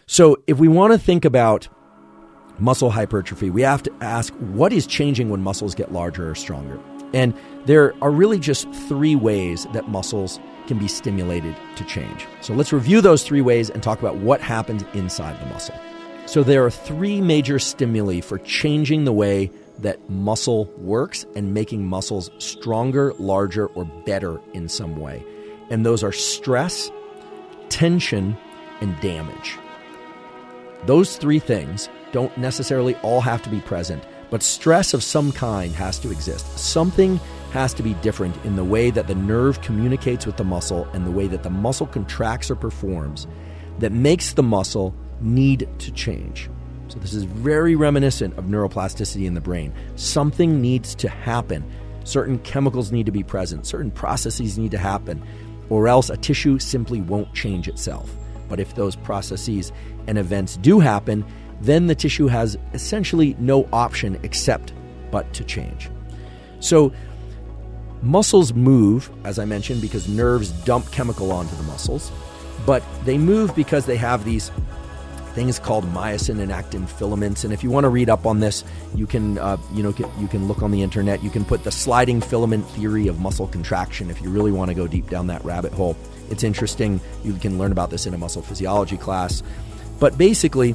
So if we want to think about muscle hypertrophy, we have to ask, what is changing when muscles get larger or stronger? And there are really just three ways that muscles can be stimulated to change. So let's review those three ways and talk about what happens inside the muscle. So there are three major stimuli for changing the way that muscle works and making muscles stronger, larger, or better in some way. And those are stress, tension, and damage. Those three things don't necessarily all have to be present, but stress of some kind has to exist. Something has to be different in the way that the nerve communicates with the muscle and the way that the muscle contracts or performs that makes the muscle need to change. So this is very reminiscent of neuroplasticity in the brain. Something needs to happen. Certain chemicals need to be present. Certain processes need to happen, or else a tissue simply won't change itself. But if those processes and events do happen, then the tissue has essentially no option except but to change. So muscles move, as I mentioned, because nerves dump chemical onto the muscles, but they move because they have these things called myosin and actin filaments. And if you want to read up on this, you can you can look on the internet. You can put the sliding filament theory of muscle contraction if you really want to go deep down that rabbit hole. It's interesting. You can learn about this in a muscle physiology class. But basically,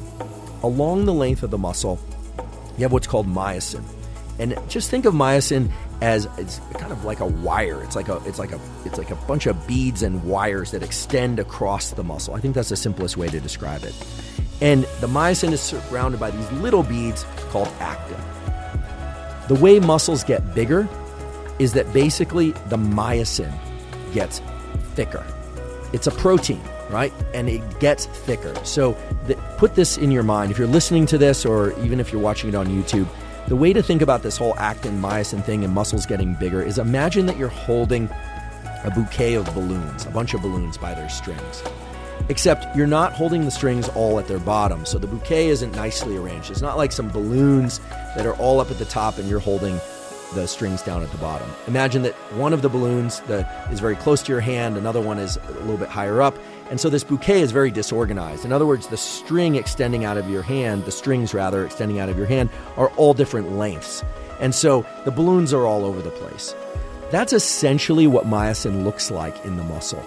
along the length of the muscle, you have what's called myosin. And just think of myosin as it's kind of like a wire. It's like a bunch of beads and wires that extend across the muscle. I think that's the simplest way to describe it. And the myosin is surrounded by these little beads called actin. The way muscles get bigger is that basically the myosin gets thicker. It's a protein, right? And it gets thicker. So put this in your mind. If you're listening to this, or even if you're watching it on YouTube, the way to think about this whole actin myosin thing and muscles getting bigger is imagine that you're holding a bouquet of balloons, a bunch of balloons by their strings. Except you're not holding the strings all at their bottom, so the bouquet isn't nicely arranged. It's not like some balloons that are all up at the top and you're holding the strings down at the bottom. Imagine that one of the balloons is very close to your hand, another one is a little bit higher up, and so this bouquet is very disorganized. In other words, the strings extending out of your hand are all different lengths. And so the balloons are all over the place. That's essentially what myosin looks like in the muscle.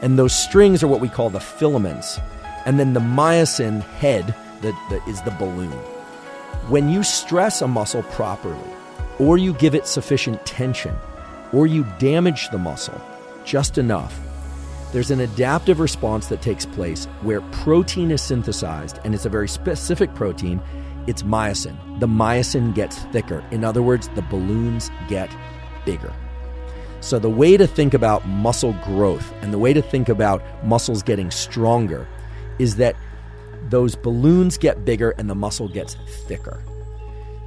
And those strings are what we call the filaments. And then the myosin head that is the balloon. When you stress a muscle properly, or you give it sufficient tension, or you damage the muscle just enough, there's an adaptive response that takes place where protein is synthesized, and it's a very specific protein. It's myosin. The myosin gets thicker. In other words, the balloons get bigger. So the way to think about muscle growth and the way to think about muscles getting stronger is that those balloons get bigger and the muscle gets thicker.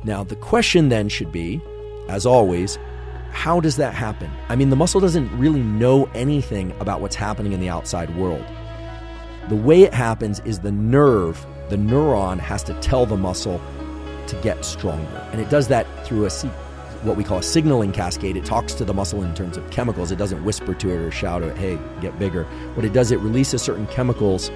Now, the question then should be, as always, how does that happen? I mean, the muscle doesn't really know anything about what's happening in the outside world. The way it happens is the neuron has to tell the muscle to get stronger. And it does that through what we call a signaling cascade. It talks to the muscle in terms of chemicals. It doesn't whisper to it or shout at it, hey, get bigger. What it does, it releases certain chemicals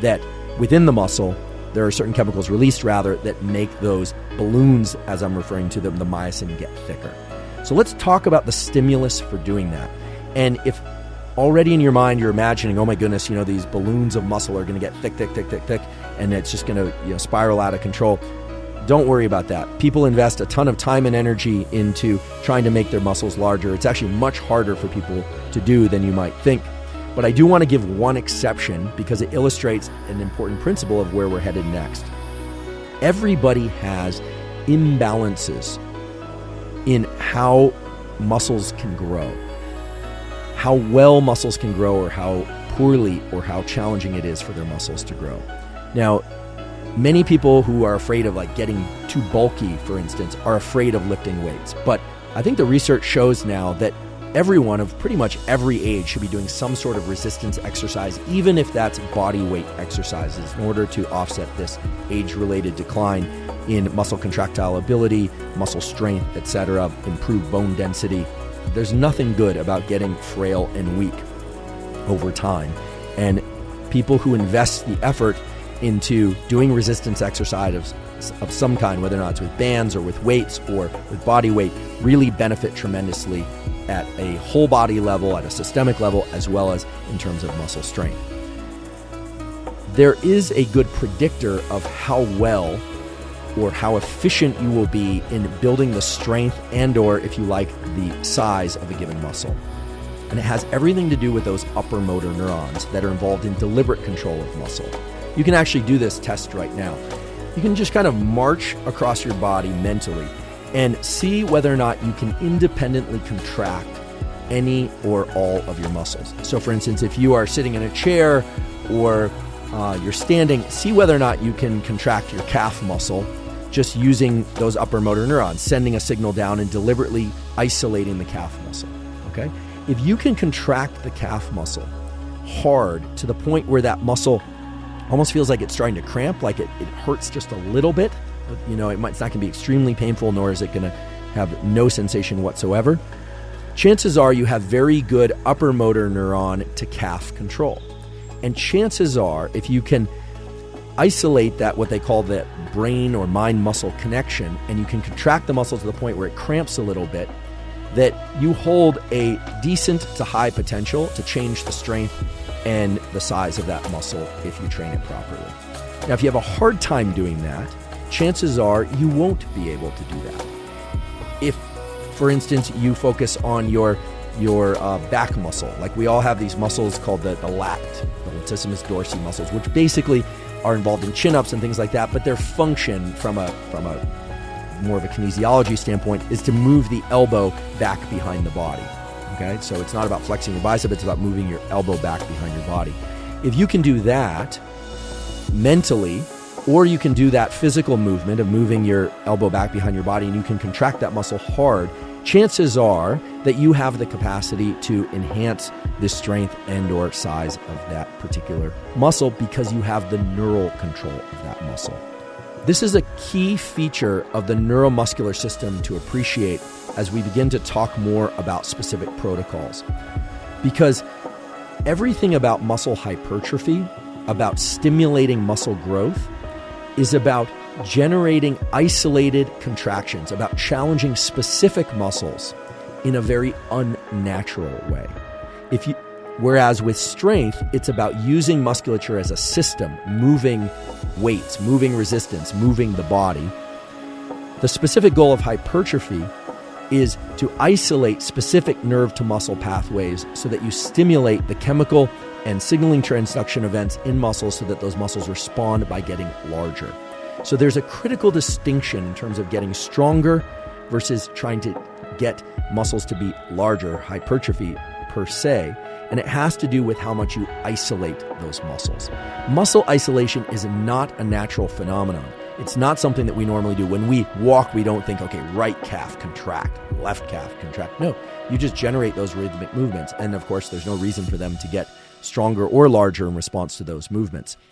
that within the muscle, there are certain chemicals released rather that make those balloons, as I'm referring to them, the myosin, get thicker. So let's talk about the stimulus for doing that. And if already in your mind you're imagining, oh my goodness, these balloons of muscle are going to get thick, and it's just going to spiral out of control. Don't worry about that. People invest a ton of time and energy into trying to make their muscles larger. It's actually much harder for people to do than you might think. But I do want to give one exception because it illustrates an important principle of where we're headed next. Everybody has imbalances in how muscles can grow, how well muscles can grow, or how poorly or how challenging it is for their muscles to grow. Now, many people who are afraid of getting too bulky, for instance, are afraid of lifting weights. But I think the research shows now that everyone of pretty much every age should be doing some sort of resistance exercise, even if that's body weight exercises, in order to offset this age-related decline in muscle contractile ability, muscle strength, etc., improve bone density. There's nothing good about getting frail and weak over time. And people who invest the effort into doing resistance exercise of some kind, whether or not it's with bands or with weights or with body weight, really benefit tremendously at a whole body level, at a systemic level, as well as in terms of muscle strength. There is a good predictor of how well or how efficient you will be in building the strength and, or if you like, the size of a given muscle. And it has everything to do with those upper motor neurons that are involved in deliberate control of muscle. You can actually do this test right now. You can just kind of march across your body mentally and see whether or not you can independently contract any or all of your muscles. So for instance, if you are sitting in a chair or you're standing, see whether or not you can contract your calf muscle just using those upper motor neurons, sending a signal down and deliberately isolating the calf muscle, okay? If you can contract the calf muscle hard to the point where that muscle almost feels like it's starting to cramp, like it hurts just a little bit, it's not going to be extremely painful, nor is it going to have no sensation whatsoever, chances are you have very good upper motor neuron to calf control. And chances are, if you can isolate that, what they call the brain or mind-muscle connection, and you can contract the muscle to the point where it cramps a little bit, that you hold a decent to high potential to change the strength and the size of that muscle if you train it properly. Now, if you have a hard time doing that, chances are you won't be able to do that. If, for instance, you focus on your back muscle, like we all have these muscles called the lat, the latissimus dorsi muscles, which basically are involved in chin-ups and things like that, but their function from a more of a kinesiology standpoint is to move the elbow back behind the body. Okay, so it's not about flexing your bicep, it's about moving your elbow back behind your body. If you can do that mentally, or you can do that physical movement of moving your elbow back behind your body and you can contract that muscle hard, chances are that you have the capacity to enhance the strength and or size of that particular muscle because you have the neural control of that muscle. This is a key feature of the neuromuscular system to appreciate as we begin to talk more about specific protocols. Because everything about muscle hypertrophy, about stimulating muscle growth, is about generating isolated contractions, about challenging specific muscles in a very unnatural way. Whereas with strength, it's about using musculature as a system, moving weights, moving resistance, moving the body. The specific goal of hypertrophy is to isolate specific nerve to muscle pathways so that you stimulate the chemical and signaling transduction events in muscles so that those muscles respond by getting larger. So there's a critical distinction in terms of getting stronger versus trying to get muscles to be larger, hypertrophy per se, and it has to do with how much you isolate those muscles. Muscle isolation is not a natural phenomenon. It's not something that we normally do. When we walk, we don't think, okay, right calf contract, left calf contract. No, you just generate those rhythmic movements. And of course, there's no reason for them to get stronger or larger in response to those movements.